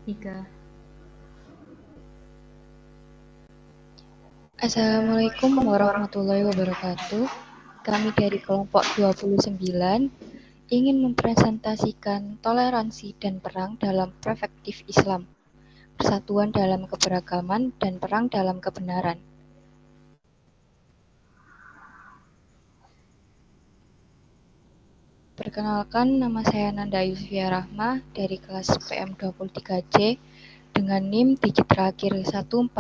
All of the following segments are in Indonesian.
3. Assalamualaikum warahmatullahi wabarakatuh. Kami dari kelompok 29 ingin mempresentasikan toleransi dan perang dalam perspektif Islam, persatuan dalam keberagaman dan perang dalam kebenaran. Perkenalkan, nama saya Nanda Yusfia Rahma dari kelas PM 23C dengan NIM digit terakhir 146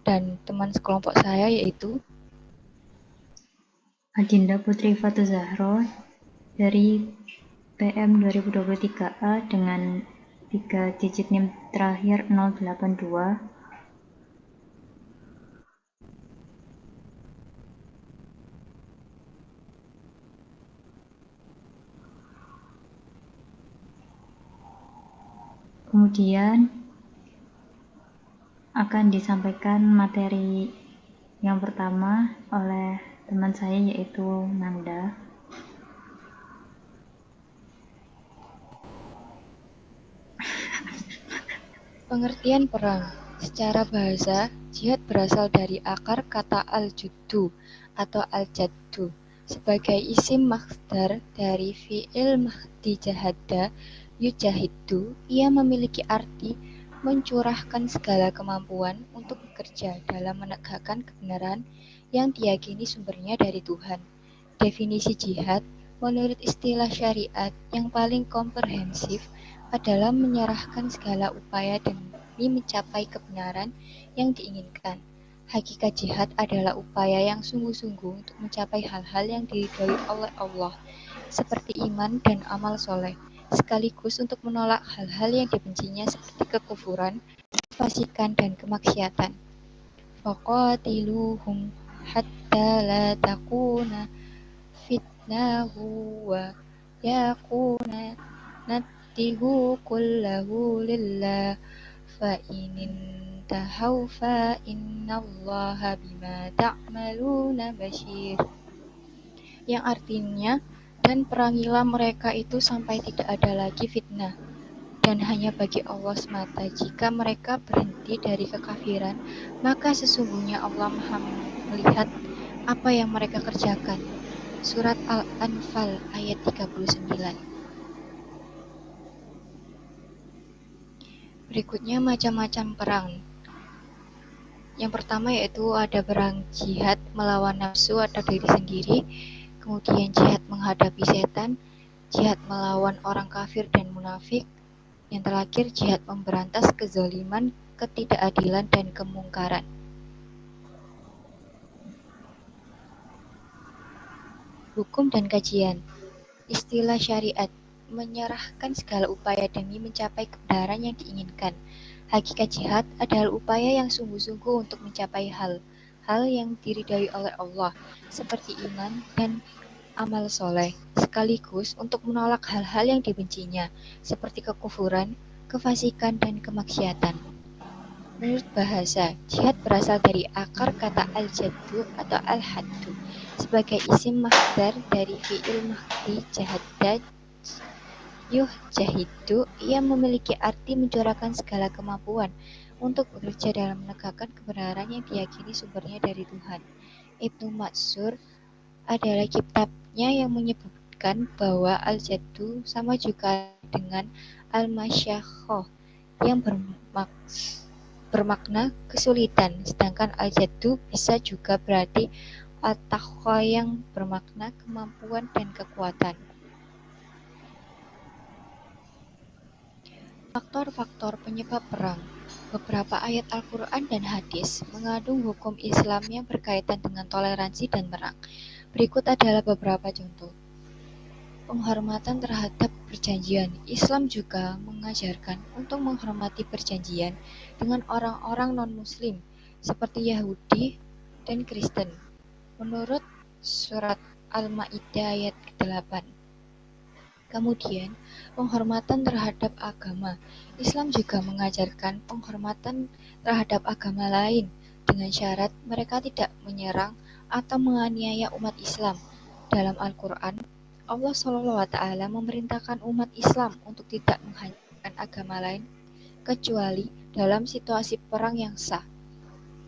dan teman sekelompok saya yaitu Adinda Putri Fatu Zahro dari PM 2023A dengan 3 digit NIM terakhir 082. Kemudian akan disampaikan materi yang pertama oleh teman saya yaitu Nanda. Pengertian perang. Secara bahasa, jihad berasal dari akar kata al-juddu atau al-jaddu sebagai isim masdar dari fi'il mahdi jahada yujahiddu. Ia memiliki arti mencurahkan segala kemampuan untuk bekerja dalam menegakkan kebenaran yang diyakini sumbernya dari Tuhan. Definisi jihad menurut istilah syariat yang paling komprehensif adalah menyerahkan segala upaya demi mencapai kebenaran yang diinginkan. Hakikat jihad adalah upaya yang sungguh-sungguh untuk mencapai hal-hal yang diridhoi oleh Allah, seperti iman dan amal soleh, sekaligus untuk menolak hal-hal yang dibencinya seperti kekufuran, kefasikan, dan kemaksiatan. Faqatiluhum hatta la takuna fitnahu wa yakuna nattihu kullahu lillah fa inintahau fa innallaha bima ta'maluna basyir, yang artinya, dan perangilah mereka itu sampai tidak ada lagi fitnah dan hanya bagi Allah semata. Jika mereka berhenti dari kekafiran, maka sesungguhnya Allah Maha melihat apa yang mereka kerjakan. Surat Al-Anfal ayat 39. Berikutnya macam-macam perang. Yang pertama yaitu ada perang jihad melawan nafsu atau diri sendiri, kemudian jihad menghadapi setan, jihad melawan orang kafir dan munafik, yang terakhir jihad memberantas kezaliman, ketidakadilan, dan kemungkaran. Hukum dan kajian. Istilah syariat menyerahkan segala upaya demi mencapai kebenaran yang diinginkan. Hakikat jihad adalah upaya yang sungguh-sungguh untuk mencapai hal yang diridhai oleh Allah, seperti iman dan amal soleh, sekaligus untuk menolak hal-hal yang dibencinya, seperti kekufuran, kefasikan, dan kemaksiatan. Menurut bahasa, jihad berasal dari akar kata al-jaddu atau al-haddu sebagai isim masdar dari fi'il mahdi jahada yuhjahidu. Ia memiliki arti mencurahkan segala kemampuan untuk bekerja dalam menegakkan kebenaran yang diyakini sumbernya dari Tuhan. Ibnu Matsur adalah kitabnya yang menyebutkan bahwa al-jaddu sama juga dengan al-masyaqqah yang bermakna kesulitan, sedangkan al-jaddu bisa juga berarti al-taqwa yang bermakna kemampuan dan kekuatan. Faktor-faktor penyebab perang. Beberapa ayat Al-Quran dan hadis mengandung hukum Islam yang berkaitan dengan toleransi dan perang. Berikut adalah beberapa contoh. Penghormatan terhadap perjanjian. Islam juga mengajarkan untuk menghormati perjanjian dengan orang-orang non-muslim seperti Yahudi dan Kristen. Menurut surat Al-Maidah ayat 8. Kemudian, penghormatan terhadap agama. Islam juga mengajarkan penghormatan terhadap agama lain dengan syarat mereka tidak menyerang atau menganiaya umat Islam. Dalam Al-Quran, Allah SWT memerintahkan umat Islam untuk tidak menghancurkan agama lain kecuali dalam situasi perang yang sah.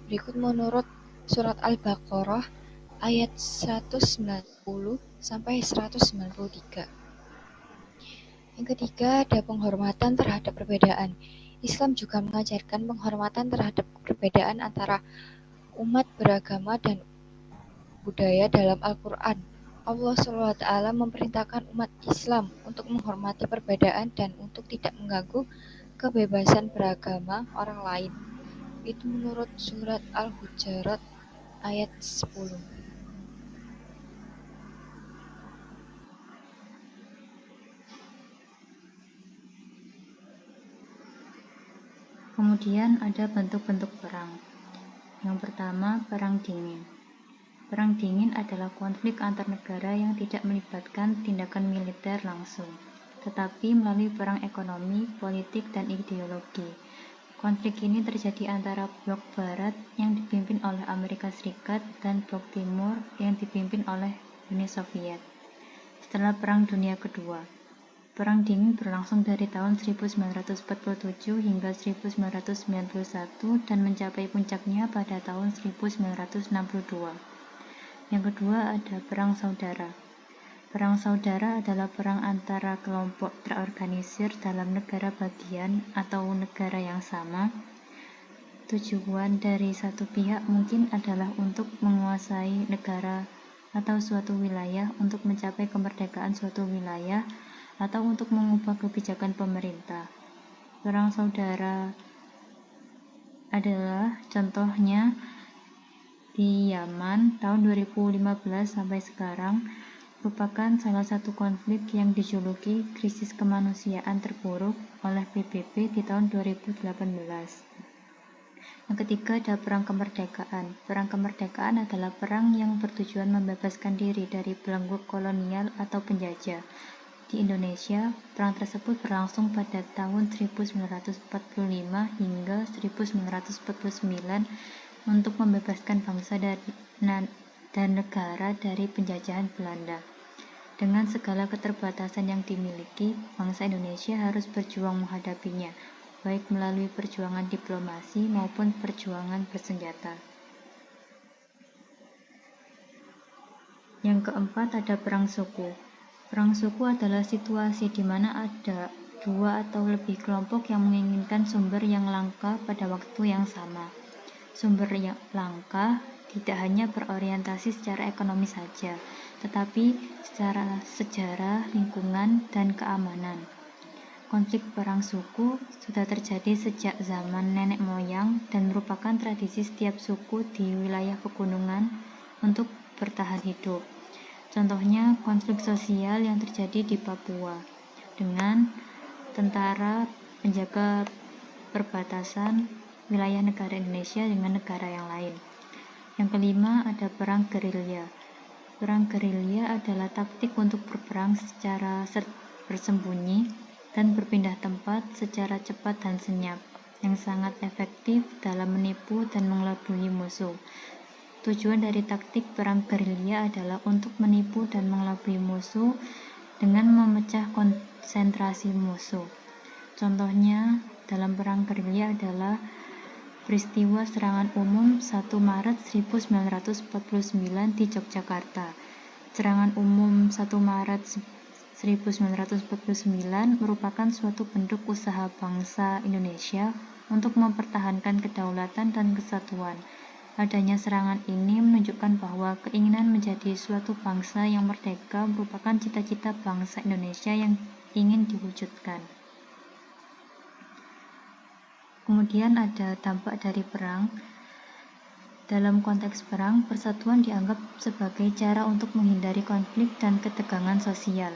Berikut menurut surat Al-Baqarah ayat 190 sampai 193. Yang ketiga, ada penghormatan terhadap perbedaan. Islam juga mengajarkan penghormatan terhadap perbedaan antara umat beragama dan budaya dalam Al-Quran. Allah SWT memerintahkan umat Islam untuk menghormati perbedaan dan untuk tidak mengganggu kebebasan beragama orang lain. Itu menurut surat Al-Hujurat ayat 10. Kemudian ada bentuk-bentuk perang. Yang pertama, perang dingin. Perang dingin adalah konflik antar negara yang tidak melibatkan tindakan militer langsung, tetapi melalui perang ekonomi, politik, dan ideologi. Konflik ini terjadi antara blok barat yang dipimpin oleh Amerika Serikat dan blok timur yang dipimpin oleh Uni Soviet. Setelah Perang Dunia Kedua, Perang Dingin berlangsung dari tahun 1947 hingga 1991 dan mencapai puncaknya pada tahun 1962. Yang kedua ada Perang Saudara. Perang Saudara adalah perang antara kelompok terorganisir dalam negara bagian atau negara yang sama. Tujuan dari satu pihak mungkin adalah untuk menguasai negara atau suatu wilayah, untuk mencapai kemerdekaan suatu wilayah, atau untuk mengubah kebijakan pemerintah. Perang Saudara adalah contohnya di Yaman tahun 2015 sampai sekarang, merupakan salah satu konflik yang dijuluki krisis kemanusiaan terburuk oleh PBB di tahun 2018. Yang ketiga ada perang kemerdekaan. Perang kemerdekaan adalah perang yang bertujuan membebaskan diri dari belenggu kolonial atau penjajah. Di Indonesia, perang tersebut berlangsung pada tahun 1945 hingga 1949 untuk membebaskan bangsa dan negara dari penjajahan Belanda. Dengan segala keterbatasan yang dimiliki, bangsa Indonesia harus berjuang menghadapinya, baik melalui perjuangan diplomasi maupun perjuangan bersenjata. Yang keempat ada perang suku. Perang suku adalah situasi di mana ada dua atau lebih kelompok yang menginginkan sumber yang langka pada waktu yang sama. Sumber yang langka tidak hanya berorientasi secara ekonomi saja, tetapi secara sejarah, lingkungan, dan keamanan. Konflik perang suku sudah terjadi sejak zaman nenek moyang dan merupakan tradisi setiap suku di wilayah pegunungan untuk bertahan hidup. Contohnya konflik sosial yang terjadi di Papua dengan tentara penjaga perbatasan wilayah negara Indonesia dengan negara yang lain. Yang kelima ada perang gerilya. Perang gerilya adalah taktik untuk berperang secara bersembunyi dan berpindah tempat secara cepat dan senyap, yang sangat efektif dalam menipu dan mengelabui musuh. Tujuan dari taktik perang gerilya adalah untuk menipu dan mengelabui musuh dengan memecah konsentrasi musuh. Contohnya dalam perang gerilya adalah peristiwa serangan umum 1 Maret 1949 di Yogyakarta. Serangan umum 1 Maret 1949 merupakan suatu bentuk usaha bangsa Indonesia untuk mempertahankan kedaulatan dan kesatuan. Adanya serangan ini menunjukkan bahwa keinginan menjadi suatu bangsa yang merdeka merupakan cita-cita bangsa Indonesia yang ingin diwujudkan. Kemudian ada dampak dari perang. Dalam konteks perang, persatuan dianggap sebagai cara untuk menghindari konflik dan ketegangan sosial.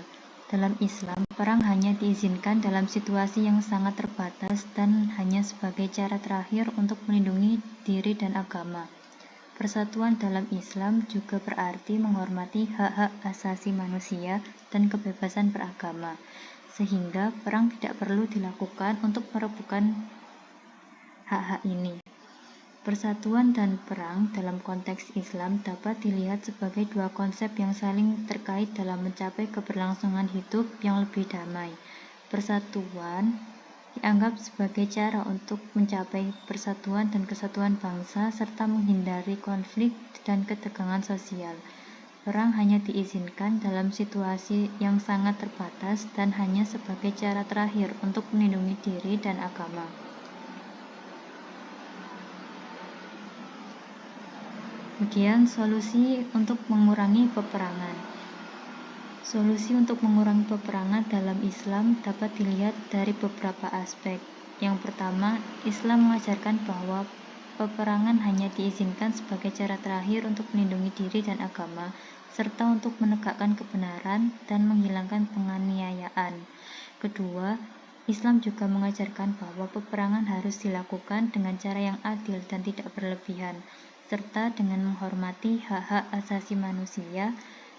Dalam Islam, perang hanya diizinkan dalam situasi yang sangat terbatas dan hanya sebagai cara terakhir untuk melindungi diri dan agama. Persatuan dalam Islam juga berarti menghormati hak-hak asasi manusia dan kebebasan beragama, sehingga perang tidak perlu dilakukan untuk merebutkan hak-hak ini. Persatuan dan perang dalam konteks Islam dapat dilihat sebagai dua konsep yang saling terkait dalam mencapai keberlangsungan hidup yang lebih damai. Persatuan dianggap sebagai cara untuk mencapai persatuan dan kesatuan bangsa serta menghindari konflik dan ketegangan sosial. Perang hanya diizinkan dalam situasi yang sangat terbatas dan hanya sebagai cara terakhir untuk melindungi diri dan agama. Kemudian, solusi untuk mengurangi peperangan. Solusi untuk mengurangi peperangan dalam Islam dapat dilihat dari beberapa aspek. Yang pertama, Islam mengajarkan bahwa peperangan hanya diizinkan sebagai cara terakhir untuk melindungi diri dan agama, serta untuk menegakkan kebenaran dan menghilangkan penganiayaan. Kedua, Islam juga mengajarkan bahwa peperangan harus dilakukan dengan cara yang adil dan tidak berlebihan, serta dengan menghormati hak-hak asasi manusia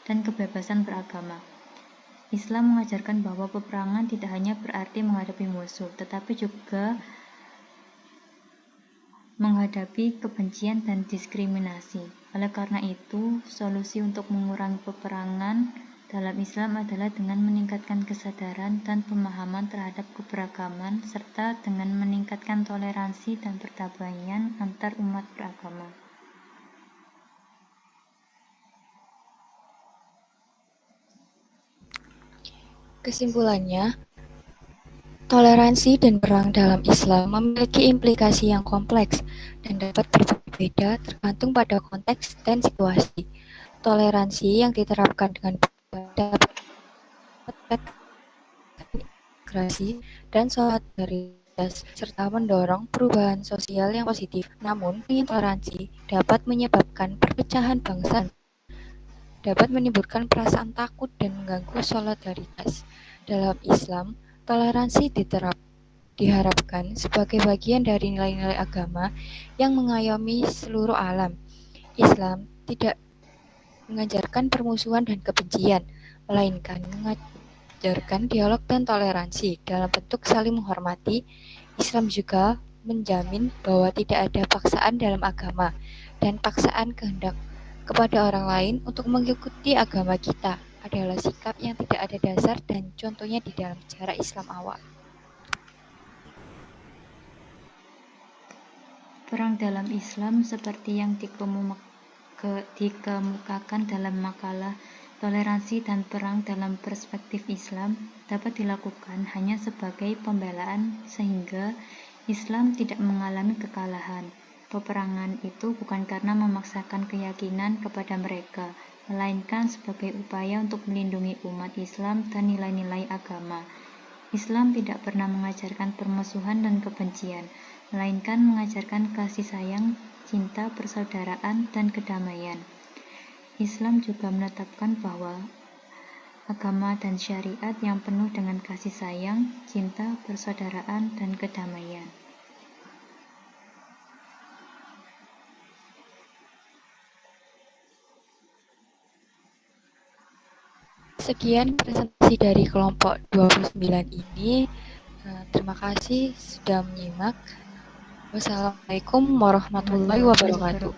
dan kebebasan beragama. Islam mengajarkan bahwa peperangan tidak hanya berarti menghadapi musuh, tetapi juga menghadapi kebencian dan diskriminasi. Oleh karena itu, solusi untuk mengurangi peperangan dalam Islam adalah dengan meningkatkan kesadaran dan pemahaman terhadap keberagaman, serta dengan meningkatkan toleransi dan perdamaian antar umat beragama. Kesimpulannya, toleransi dan perang dalam Islam memiliki implikasi yang kompleks dan dapat berbeda tergantung pada konteks dan situasi. Toleransi yang diterapkan dengan baik dapat integrasi dan solidaritas serta mendorong perubahan sosial yang positif. Namun, intoleransi dapat menyebabkan perpecahan bangsa, dapat menimbulkan perasaan takut dan mengganggu solidaritas. Dalam Islam, toleransi diharapkan sebagai bagian dari nilai-nilai agama yang mengayomi seluruh alam. Islam tidak mengajarkan permusuhan dan kebencian, melainkan mengajarkan dialog dan toleransi dalam bentuk saling menghormati. Islam juga menjamin bahwa tidak ada paksaan dalam agama dan paksaan kehendak kepada orang lain untuk mengikuti agama kita adalah sikap yang tidak ada dasar dan contohnya di dalam sejarah Islam awal. Perang dalam Islam seperti yang dikemukakan dalam makalah Toleransi dan Perang dalam Perspektif Islam dapat dilakukan hanya sebagai pembelaan sehingga Islam tidak mengalami kekalahan. Peperangan itu bukan karena memaksakan keyakinan kepada mereka, melainkan sebagai upaya untuk melindungi umat Islam dan nilai-nilai agama. Islam tidak pernah mengajarkan permusuhan dan kebencian, melainkan mengajarkan kasih sayang, cinta, persaudaraan, dan kedamaian. Islam juga menetapkan bahwa agama dan syariat yang penuh dengan kasih sayang, cinta, persaudaraan, dan kedamaian. Sekian presentasi dari kelompok 29 ini. Terima kasih sudah menyimak. Wassalamualaikum warahmatullahi wabarakatuh.